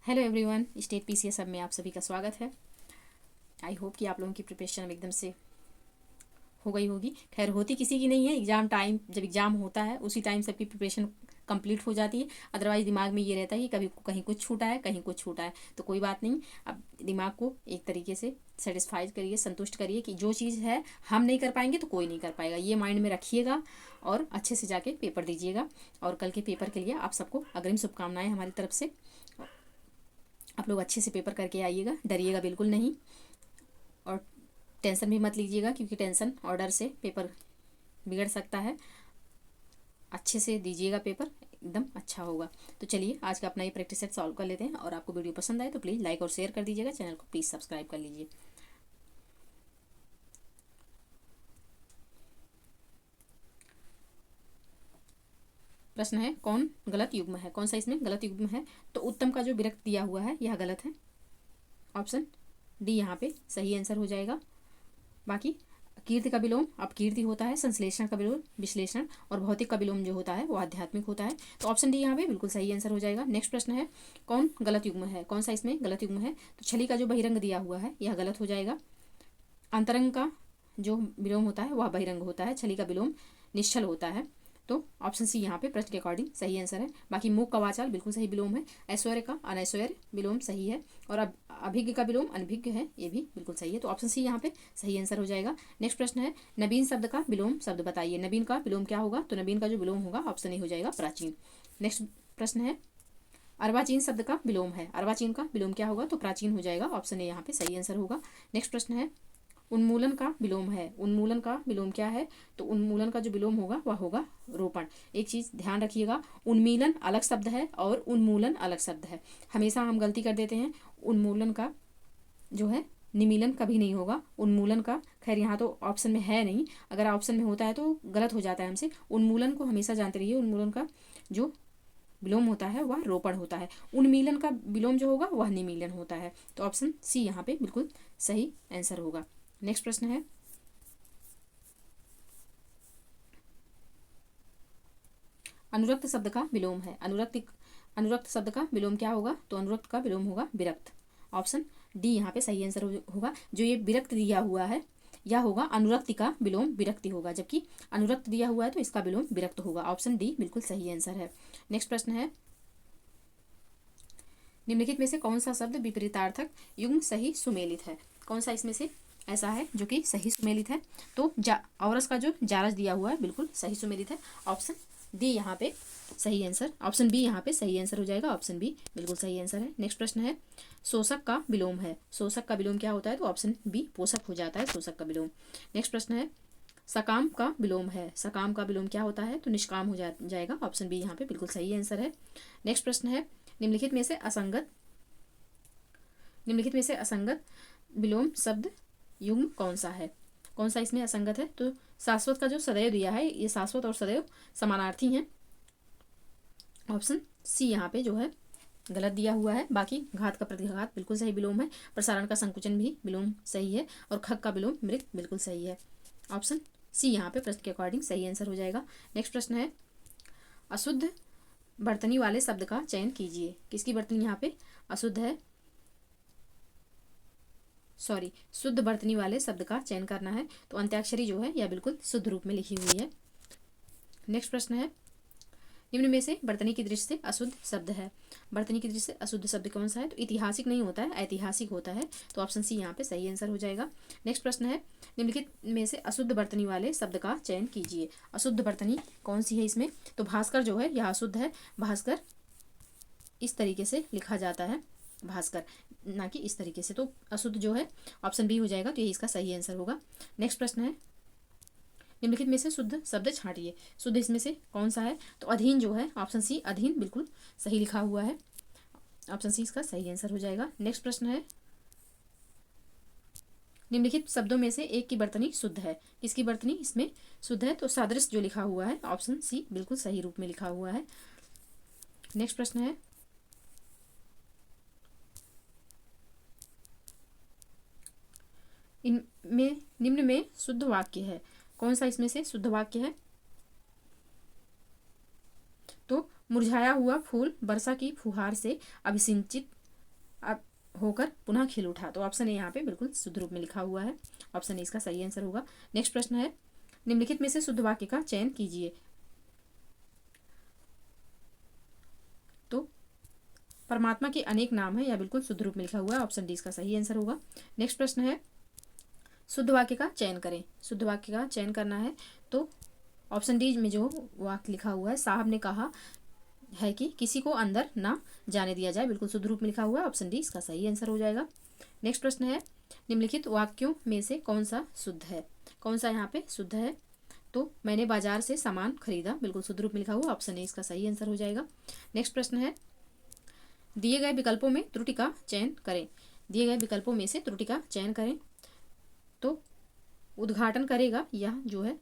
Hello everyone, state PCS सब में आप सभी का स्वागत है। आई होप कि आप लोगों की प्रिपरेशन एकदम से हो गई होगी। खैर, होती किसी की नहीं है। एग्ज़ाम टाइम, जब एग्ज़ाम होता है उसी टाइम सबकी प्रिपरेशन कंप्लीट हो जाती है। अदरवाइज़ दिमाग में ये रहता है कि कभी कहीं कुछ छूटा है, कहीं कुछ छूटा है। तो कोई बात नहीं, अब दिमाग को एक तरीके से सेटिस्फाइज करिए, संतुष्ट करिए कि जो चीज़ है हम नहीं कर पाएंगे तो कोई नहीं कर पाएगा। ये माइंड में रखिएगा और अच्छे से जाके पेपर दीजिएगा। और कल के पेपर के लिए आप सबको अग्रिम शुभकामनाएं हमारी तरफ से। आप लोग अच्छे से पेपर करके आइएगा, डरिएगा बिल्कुल नहीं। और टेंशन भी मत लीजिएगा, क्योंकि टेंशन और डर से पेपर बिगड़ सकता है। अच्छे से दीजिएगा पेपर, एकदम अच्छा होगा। तो चलिए आज का अपना ये प्रैक्टिस सेट सॉल्व कर लेते हैं। और आपको वीडियो पसंद आए तो प्लीज़ लाइक और शेयर कर दीजिएगा। चैनल को प्लीज़ सब्सक्राइब कर लीजिए। प्रश्न है, कौन गलत युग्म है? कौन सा इसमें गलत युग्म है? तो उत्तम का जो विरक्त दिया हुआ है यह गलत है। ऑप्शन डी यहाँ पे सही आंसर हो जाएगा। बाकी कीर्ति का विलोम अपकीर्ति होता है, संश्लेषण का विलोम विश्लेषण, और भौतिक का विलोम जो होता है वो आध्यात्मिक होता है। तो ऑप्शन डी यहाँ पे बिल्कुल सही आंसर हो जाएगा। नेक्स्ट प्रश्न है, कौन गलत युग्म है? कौन सा इसमें गलत युग्म है? तो छली का जो बहिरंग दिया हुआ है यह गलत हो जाएगा। अंतरंग का जो विलोम होता है वह बहिरंग होता है, छली का विलोम निश्चल होता है। तो ऑप्शन सी यहाँ पे प्रश्न के अकॉर्डिंग सही आंसर है। बाकी मूक का वाचाल बिल्कुल सही विलोम है। ऐश्वर्य का अनैश्वर्य विलोम सही है। और अब अभिज्ञ का विलोम अनभिज्ञ है, ये भी बिल्कुल सही है। तो ऑप्शन सी यहाँ पे सही आंसर हो जाएगा। नेक्स्ट प्रश्न है, नवीन शब्द का विलोम शब्द बताइए। नवीन का विलोम क्या होगा? तो नवीन का जो विलोम होगा ऑप्शन ए हो जाएगा प्राचीन। नेक्स्ट प्रश्न है, अर्वाचीन शब्द का विलोम है। अर्वाचीन का विलोम क्या होगा? तो प्राचीन हो जाएगा। ऑप्शन ए यहाँ पे सही आंसर होगा। नेक्स्ट प्रश्न है, उन्मूलन का विलोम है। उन्मूलन का विलोम क्या है? तो उन्मूलन का जो विलोम होगा वह होगा रोपण। एक चीज ध्यान रखिएगा, उन्मीलन अलग शब्द है और उन्मूलन अलग शब्द है। हमेशा हम गलती कर देते हैं। उन्मूलन का जो है निमीलन कभी नहीं होगा। उन्मूलन का खैर यहाँ तो ऑप्शन में है नहीं, अगर ऑप्शन में होता है तो गलत हो जाता है हमसे। उन्मूलन को हमेशा जानते रहिए, उन्मूलन का जो विलोम होता है वह रोपण होता है। उन्मीलन का विलोम जो होगा वह निमीलन होता है। तो ऑप्शन सी यहाँ पे बिल्कुल सही आंसर होगा। नेक्स्ट प्रश्न है, अनुरक्त शब्द का विलोम है। अनुरक्त शब्द का विलोम क्या होगा? तो अनुरक्त का विलोम होगा विरक्त। ऑप्शन डी यहाँ पे सही आंसर होगा। जो ये विरक्त दिया हुआ है यह होगा अनुरक्ति का विलोम विरक्ति होगा, जबकि अनुरक्त दिया हुआ है तो इसका विलोम विरक्त होगा। ऑप्शन डी बिल्कुल सही आंसर है। नेक्स्ट प्रश्न है, निम्नलिखित में से कौन सा शब्द विपरीतार्थक युग्म सही सुमेलित है? कौन सा इसमें से ऐसा है जो कि सही सुमेलित है? तो औरस का जो जारस दिया हुआ है बिल्कुल सही सुमेलित है। ऑप्शन डी यहाँ पे सही आंसर, ऑप्शन बी यहाँ पे सही आंसर हो जाएगा। ऑप्शन बी बिल्कुल सही आंसर है। नेक्स्ट प्रश्न है, शोषक का विलोम है। शोषक का विलोम क्या होता है? तो ऑप्शन बी पोषक हो जाता है शोषक का विलोम। नेक्स्ट प्रश्न है, सकाम का विलोम है। सकाम का विलोम क्या होता है? तो निष्काम हो जाएगा। ऑप्शन बी यहाँ पे बिल्कुल सही आंसर है। नेक्स्ट प्रश्न है, निम्नलिखित में से असंगत विलोम शब्द युग्म कौन सा है? कौन सा इसमें असंगत है? तो शाश्वत का जो सदैव दिया है, ये शाश्वत और सदैव समानार्थी हैं। ऑप्शन सी यहाँ पे जो है गलत दिया हुआ है। बाकी घात का प्रतिघात बिल्कुल सही विलोम है। प्रसारण का संकुचन भी विलोम सही है। और खग का विलोम मृत बिल्कुल सही है। ऑप्शन सी यहाँ पे प्रश्न के अकॉर्डिंग सही आंसर हो जाएगा। नेक्स्ट प्रश्न है, अशुद्ध बर्तनी वाले शब्द का चयन कीजिए। किसकी बर्तनी यहाँ पे अशुद्ध है? शुद्ध बर्तनी वाले शब्द का चयन करना है। तो अंत्याक्षरी जो है यह बिल्कुल शुद्ध रूप में लिखी हुई है। नेक्स्ट प्रश्न है, निम्न में से बर्तनी की दृष्टि से अशुद्ध शब्द है। बर्तनी की दृष्टि से अशुद्ध शब्द कौन सा है? तो ऐतिहासिक नहीं होता है, ऐतिहासिक होता है। तो ऑप्शन सी यहाँ पे सही आंसर हो जाएगा। नेक्स्ट प्रश्न है, निम्नलिखित में से अशुद्ध बर्तनी वाले शब्द का चयन कीजिए। अशुद्ध बर्तनी कौन सी है इसमें? तो भास्कर जो है यह अशुद्ध है। भास्कर इस तरीके से लिखा जाता है, भास्कर, ना कि इस तरीके से। तो अशुद्ध जो है ऑप्शन बी हो जाएगा। तो यही इसका सही आंसर होगा। नेक्स्ट प्रश्न है, निम्नलिखित में से शुद्ध शब्द छांटिए। शुद्ध इसमें से कौन सा है? तो अधीन जो है, ऑप्शन सी अधीन बिल्कुल सही लिखा हुआ है। ऑप्शन सी इसका सही आंसर हो जाएगा। नेक्स्ट प्रश्न है, निम्नलिखित शब्दों में से एक की बर्तनी शुद्ध है। किसकी बर्तनी इसमें शुद्ध है? तो सादृश्य जो लिखा हुआ है, ऑप्शन सी बिल्कुल सही रूप में लिखा हुआ है। नेक्स्ट प्रश्न है, इनमें निम्न में शुद्ध वाक्य है। कौन सा इसमें से शुद्ध वाक्य है? तो मुरझाया हुआ फूल वर्षा की फुहार से अभिसिंचित अब होकर पुनः खिल उठा। तो ऑप्शन ए यहाँ पे बिल्कुल शुद्ध रूप में लिखा हुआ है। ऑप्शन ए इसका सही आंसर होगा। नेक्स्ट प्रश्न है, निम्नलिखित में से शुद्ध वाक्य का चयन कीजिए। तो परमात्मा के अनेक नाम है, यह बिल्कुल शुद्ध रूप में लिखा हुआ है। ऑप्शन डी इसका सही आंसर होगा। नेक्स्ट प्रश्न है, शुद्ध वाक्य का चयन करें। शुद्ध वाक्य का चयन करना है तो ऑप्शन डी में जो वाक्य लिखा हुआ है, साहब ने कहा है कि किसी को अंदर ना जाने दिया जाए, बिल्कुल शुद्ध रूप में लिखा हुआ है। ऑप्शन डी इसका सही आंसर हो जाएगा। नेक्स्ट प्रश्न है, निम्नलिखित वाक्यों में से कौन सा शुद्ध है। कौन सा यहाँ पे शुद्ध है। तो मैंने बाजार से सामान खरीदा, बिल्कुल शुद्ध रूप में लिखा हुआ। ऑप्शन ए इसका सही आंसर हो जाएगा। नेक्स्ट प्रश्न है, दिए गए विकल्पों में त्रुटि का चयन करें। दिए गए विकल्पों में से त्रुटि का चयन करें। तो उद्घाटन करेगा, यह जो है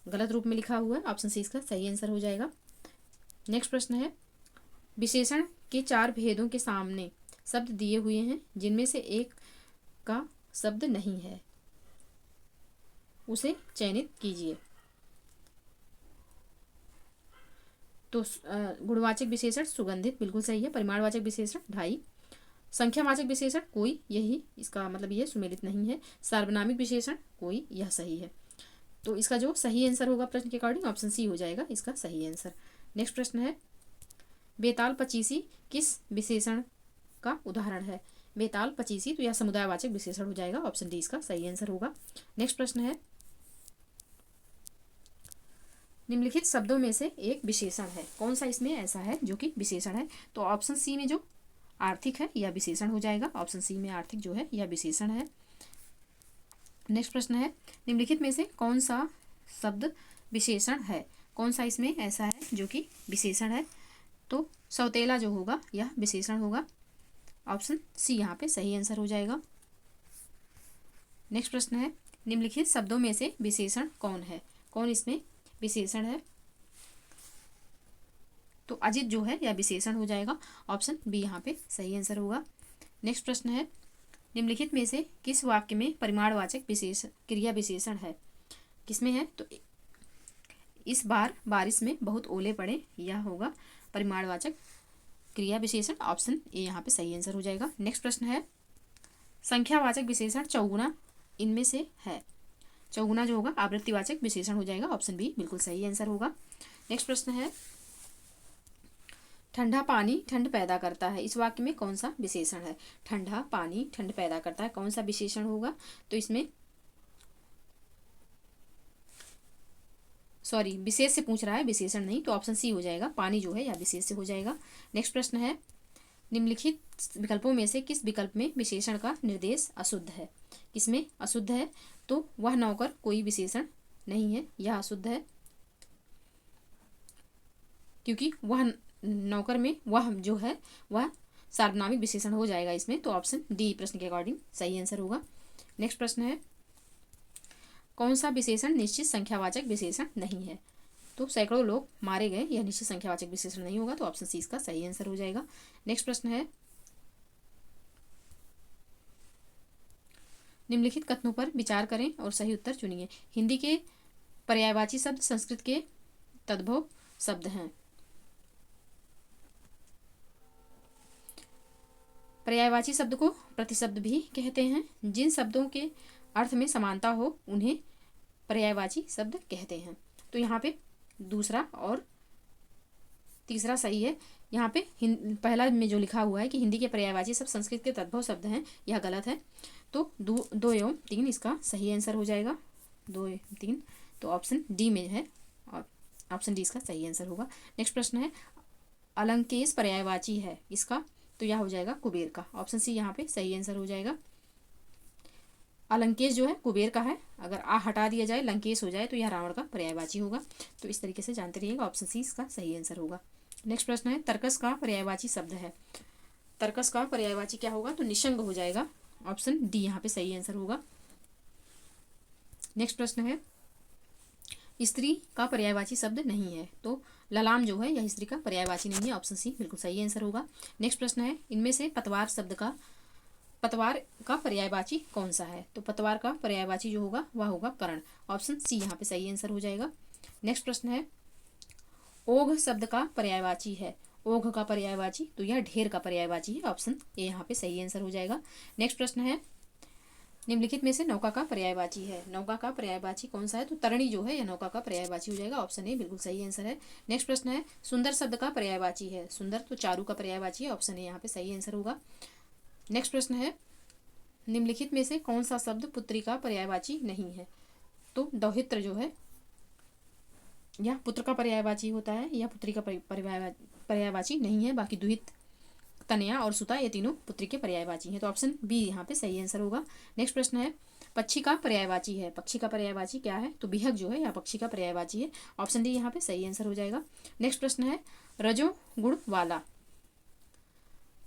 गलत रूप में लिखा हुआ है। ऑप्शन सी इसका सही आंसर हो जाएगा। नेक्स्ट प्रश्न है, विशेषण के 4 भेदों के सामने शब्द दिए हुए हैं, जिनमें से एक का शब्द नहीं है, उसे चयनित कीजिए। तो गुणवाचक विशेषण सुगंधित बिल्कुल सही है। परिमाणवाचक विशेषण ढाई। संख्यावाचक विशेषण कोई, यही इसका मतलब ये सुमेलित नहीं है। सार्वनामिक विशेषण कोई, यह सही है। तो इसका जो सही आंसर होगा प्रश्न के अकॉर्डिंग ऑप्शन सी हो जाएगा इसका सही आंसर। नेक्स्ट प्रश्न है, बेताल पचीसी किस विशेषण का उदाहरण है। बेताल पचीसी, तो यह समुदायवाचक विशेषण हो जाएगा। ऑप्शन डी इसका सही आंसर होगा। नेक्स्ट प्रश्न है, निम्नलिखित शब्दों में से एक विशेषण है। कौन सा इसमें ऐसा है जो कि विशेषण है। तो ऑप्शन सी में जो आर्थिक है यह विशेषण हो जाएगा। ऑप्शन सी में आर्थिक जो है यह विशेषण है। नेक्स्ट प्रश्न है, निम्नलिखित में से कौन सा शब्द विशेषण है। कौन सा इसमें ऐसा है जो कि विशेषण है। तो सौतेला जो होगा यह विशेषण होगा। ऑप्शन सी यहाँ पे सही आंसर हो जाएगा। नेक्स्ट प्रश्न है, निम्नलिखित शब्दों में से विशेषण कौन है। कौन इसमें विशेषण है। तो अजित जो है यह विशेषण हो जाएगा। ऑप्शन बी यहाँ पे सही आंसर होगा। नेक्स्ट प्रश्न है, निम्नलिखित में से किस वाक्य में परिमाणवाचक विशेषण क्रिया विशेषण है। किसमें है। तो इस बार बारिश में बहुत ओले पड़े, यह होगा परिमाणवाचक क्रिया विशेषण। ऑप्शन ए यहाँ पे सही आंसर हो जाएगा। नेक्स्ट प्रश्न है, संख्यावाचक विशेषण चौगुना इनमें से है। चौगुना जो होगा आवृत्तिवाचक विशेषण हो जाएगा। ऑप्शन बी बिल्कुल सही आंसर होगा। नेक्स्ट प्रश्न है, ठंडा पानी ठंड पैदा करता है, इस वाक्य में कौन सा विशेषण है। ठंडा पानी ठंड पैदा करता है, कौन सा विशेषण होगा। तो इसमें सॉरी विशेष से पूछ रहा है, विशेषण नहीं। तो ऑप्शन सी हो जाएगा, पानी जो है यह विशेष से हो जाएगा। नेक्स्ट प्रश्न है, निम्नलिखित विकल्पों में से किस विकल्प में विशेषण का निर्देश अशुद्ध है। किसमें अशुद्ध है। तो वह नौकर कोई विशेषण नहीं है, यह अशुद्ध है, क्योंकि वह नौकर में वह जो है वह सार्वनामिक विशेषण हो जाएगा इसमें। तो ऑप्शन डी प्रश्न के अकॉर्डिंग सही आंसर होगा। नेक्स्ट प्रश्न है, कौन सा विशेषण निश्चित संख्यावाचक विशेषण नहीं है। तो सैकड़ों लोग मारे गए, यह निश्चित संख्यावाचक विशेषण नहीं होगा। तो ऑप्शन सी इसका सही आंसर हो जाएगा। नेक्स्ट प्रश्न है, निम्नलिखित कथनों पर विचार करें और सही उत्तर चुनिए। हिंदी के पर्यायवाची शब्द संस्कृत के तद्भव शब्द हैं। पर्यायवाची शब्द को प्रतिशब्द भी कहते हैं। जिन शब्दों के अर्थ में समानता हो उन्हें पर्यायवाची शब्द कहते हैं। तो यहाँ पे दूसरा और तीसरा सही है। यहाँ पे पहला में जो लिखा हुआ है कि हिंदी के पर्यायवाची शब्द संस्कृत के तद्भव शब्द हैं, यह गलत है। तो 2 एवं 3 इसका सही आंसर हो जाएगा। 2 एवं 3 तो ऑप्शन डी में है और ऑप्शन डी इसका सही आंसर होगा। नेक्स्ट प्रश्न है, अलंकेश पर्यायवाची है इसका। तो यह हो जाएगा कुबेर का। ऑप्शन सी यहाँ पे सही आंसर हो जाएगा। अलंकेश जो है कुबेर का है, अगर आ हटा दिया जाए लंकेश हो जाए तो यह रावण का पर्यायवाची होगा। तो इस तरीके से जानते रहिएगा। ऑप्शन सी इसका सही आंसर होगा। नेक्स्ट प्रश्न है, तर्कस का पर्यायवाची शब्द है। तर्कस का पर्यायवाची क्या होगा। तो निशंग हो जाएगा। ऑप्शन डी यहाँ पे सही आंसर होगा। नेक्स्ट प्रश्न है, स्त्री का पर्यायवाची शब्द नहीं है। तो ललाम जो है यह स्त्री का पर्यायवाची नहीं है। ऑप्शन सी बिल्कुल सही आंसर होगा। नेक्स्ट प्रश्न है, इनमें से पतवार का पर्यायवाची कौन सा है। तो पतवार का पर्यायवाची जो होगा वह होगा कर्ण। ऑप्शन सी यहाँ पे सही आंसर हो जाएगा। नेक्स्ट प्रश्न है, ओघ शब्द का पर्यायवाची है। ओघ का पर्यायवाची, तो यह ढेर का पर्यायवाची है। ऑप्शन ए यहाँ पे सही आंसर हो जाएगा। नेक्स्ट प्रश्न है, निम्नलिखित में से नौका का पर्यायवाची है। नौका का पर्यायवाची कौन सा है? तो तरणी जो है यह नौका का पर्यायवाची हो जाएगा। ऑप्शन ए बिल्कुल सही आंसर है। नेक्स्ट प्रश्न है, सुंदर शब्द का पर्यायवाची है। सुंदर तो चारू का पर्यायवाची है। ऑप्शन ए यहाँ पे सही आंसर होगा। नेक्स्ट प्रश्न है, निम्नलिखित में से कौन सा शब्द पुत्री का पर्यायवाची नहीं है? तो दौहित्र जो है यह पुत्र का पर्यायवाची होता है, यह पुत्री का पर्यायवाची नहीं है। बाकी दुहित, तनया और सुता ये तीनों पुत्री के पर्यायवाची हैं। तो ऑप्शन बी यहाँ पे सही आंसर होगा। नेक्स्ट प्रश्न है, पक्षी का पर्यायवाची है। पक्षी का पर्यायवाची क्या है? तो बिहक जो है यह पक्षी का पर्यायवाची है। ऑप्शन डी यहाँ पे सही आंसर हो जाएगा। नेक्स्ट प्रश्न है, रजो गुण वाला,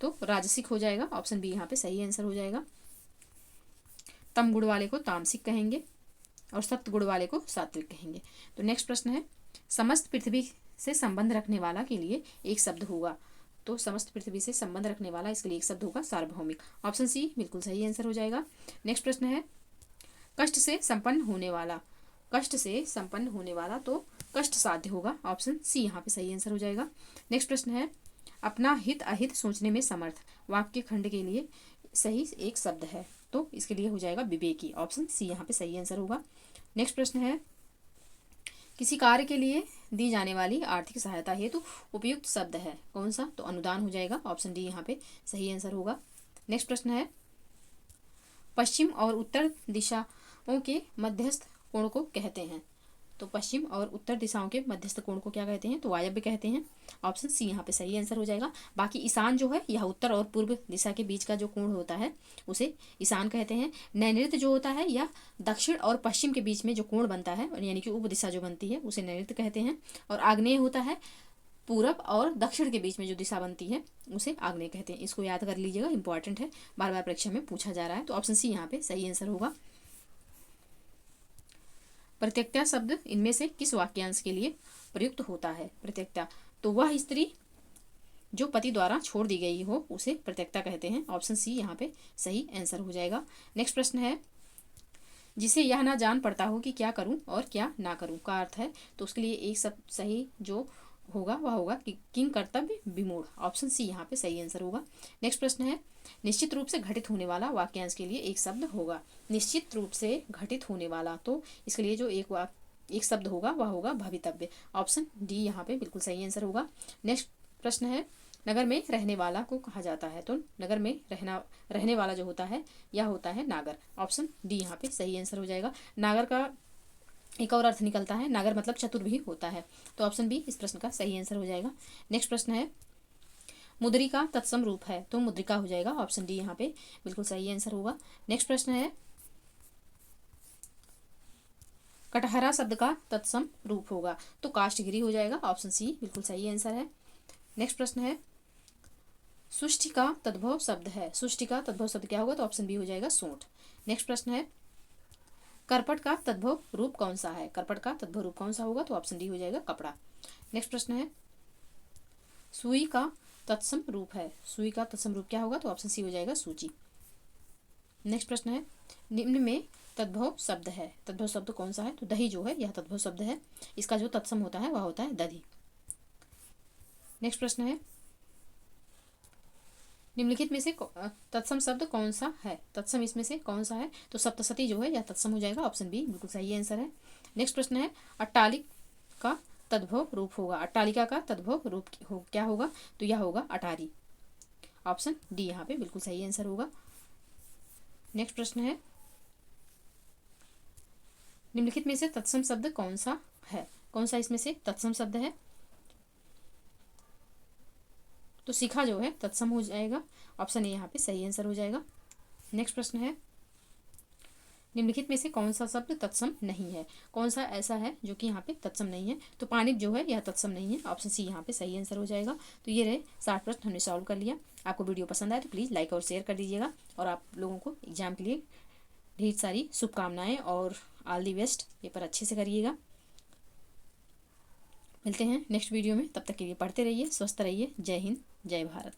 तो राजसिक हो जाएगा। ऑप्शन बी यहाँ पे सही आंसर हो जाएगा। तम गुण वाले को तामसिक कहेंगे और सत्य गुण वाले को सात्विक कहेंगे। तो नेक्स्ट प्रश्न है, समस्त पृथ्वी से संबंध रखने वाला के लिए एक शब्द होगा। तो समस्त पृथ्वी से संबंध रखने वाला, इसके लिए एक शब्द होगा सार्वभौमिक। ऑप्शन सी बिल्कुल सही आंसर हो जाएगा। नेक्स्ट प्रश्न है, कष्ट से संपन्न होने वाला। कष्ट से संपन्न होने वाला तो कष्ट साध्य होगा। ऑप्शन सी यहाँ पे सही आंसर हो जाएगा। नेक्स्ट प्रश्न है, अपना हित अहित सोचने में समर्थ। वाक्य खंड के लिए सही एक शब्द है, तो इसके लिए हो जाएगा विवेकी। ऑप्शन सी यहाँ पे सही आंसर होगा। नेक्स्ट प्रश्न है, किसी कार्य के लिए दी जाने वाली आर्थिक सहायता हेतु उपयुक्त शब्द है। कौन सा? तो अनुदान हो जाएगा। ऑप्शन डी यहाँ पे सही आंसर होगा। नेक्स्ट प्रश्न है, पश्चिम और उत्तर दिशाओं के मध्यस्थ कोण को कहते हैं। तो पश्चिम और उत्तर दिशाओं के मध्यस्थ कोण को क्या कहते हैं? तो वायव्य कहते हैं। ऑप्शन सी यहाँ पे सही आंसर हो जाएगा। बाकी ईशान जो है यह उत्तर और पूर्व दिशा के बीच का जो कोण होता है उसे ईशान कहते हैं। नैऋत्य जो होता है यह दक्षिण और पश्चिम के बीच में जो कोण बनता है, यानी कि उप दिशा जो बनती है उसे नैऋत्य कहते हैं। और आग्नेय होता है पूरब और दक्षिण के बीच में जो दिशा बनती है उसे आग्नेय कहते हैं। इसको याद कर लीजिएगा, इंपॉर्टेंट है, बार बार परीक्षा में पूछा जा रहा है। तो ऑप्शन सी यहाँ पे सही आंसर होगा। प्रत्यक्ता शब्द इनमें से किस वाक्यांश के लिए प्रयुक्त होता है? प्रत्यक्ता तो वह स्त्री जो पति द्वारा छोड़ दी गई हो उसे प्रत्यक्ता कहते हैं। ऑप्शन सी यहाँ पे सही आंसर हो जाएगा। नेक्स्ट प्रश्न है, जिसे यह ना जान पड़ता हो कि क्या करूं और क्या ना करूं का अर्थ है, तो उसके लिए एक सब सही जो होगा वह होगा कि किंग कर्तव्य विमूढ़। ऑप्शन सी यहाँ पे सही आंसर होगा। नेक्स्ट प्रश्न है, निश्चित रूप से घटित होने वाला वाक्यांश के लिए एक शब्द होगा। निश्चित रूप से घटित होने वाला, तो इसके लिए जो एक शब्द होगा वह होगा भवितव्य। ऑप्शन डी यहाँ पे बिल्कुल सही आंसर होगा। नेक्स्ट प्रश्न है, नगर में रहने वाला को कहा जाता है। तो नगर में रहने वाला जो होता है यह होता है नागर। ऑप्शन डी यहाँ पे सही आंसर हो जाएगा। नागर का एक और अर्थ निकलता है, नागर मतलब चतुर भी होता है। तो ऑप्शन बी इस प्रश्न का सही आंसर हो जाएगा। नेक्स्ट प्रश्न है, मुद्रिका तत्सम रूप है, तो मुद्रिका हो जाएगा। ऑप्शन डी यहाँ पे बिल्कुल सही आंसर होगा। नेक्स्ट प्रश्न है, कटहरा शब्द का तत्सम रूप होगा, तो काष्ठगिरी हो जाएगा। ऑप्शन सी बिल्कुल सही आंसर है। नेक्स्ट प्रश्न है, सुष्टि का तद्भव शब्द है। सुष्टि का तद्भव शब्द क्या होगा? तो ऑप्शन बी हो जाएगा सूंठ। नेक्स्ट प्रश्न है, करपट का तद्भव रूप कौन सा है? करपट का तद्भव रूप कौन सा होगा? तो ऑप्शन डी हो जाएगा कपड़ा। नेक्स्ट प्रश्न है, सुई का तत्सम रूप है। सुई का तत्सम रूप क्या होगा? तो ऑप्शन सी हो जाएगा सूची। नेक्स्ट प्रश्न है, निम्न में तद्भव शब्द है। तद्भव शब्द कौन सा है? तो दही जो है यह तद्भव शब्द है। इसका जो तत्सम होता है वह होता है दधी। नेक्स्ट प्रश्न है, निम्नलिखित में से तत्सम शब्द कौन सा है? तत्सम इसमें से कौन सा है? तो सप्तशती जो है यह तत्सम हो जाएगा। ऑप्शन बी बिल्कुल सही आंसर है। नेक्स्ट प्रश्न है, अट्टालिक का तद्भव रूप होगा। अट्टालिका का तद्भव रूप क्या होगा? तो यह होगा अटारी। ऑप्शन डी यहाँ पे बिल्कुल सही आंसर होगा। नेक्स्ट प्रश्न है, निम्नलिखित में से तत्सम शब्द कौन सा है? कौन सा इसमें से तत्सम शब्द है? तो शिखा जो है तत्सम हो जाएगा। ऑप्शन ए यहाँ पे सही आंसर हो जाएगा। नेक्स्ट प्रश्न है, निम्नलिखित में से कौन सा शब्द तत्सम नहीं है? कौन सा ऐसा है जो कि यहाँ पे तत्सम नहीं है? तो पानी जो है यह तत्सम नहीं है। ऑप्शन सी यहाँ पे सही आंसर हो जाएगा। तो ये रहे 60 प्रश्न हमने सॉल्व कर लिया। आपको वीडियो पसंद आए तो प्लीज़ लाइक और शेयर कर दीजिएगा। और आप लोगों को एग्जाम के लिए ढेर सारी शुभकामनाएं और ऑल दी बेस्ट। पेपर अच्छे से करिएगा। मिलते हैं नेक्स्ट वीडियो में, तब तक के लिए पढ़ते रहिए, स्वस्थ रहिए। जय हिंद, जय भारत।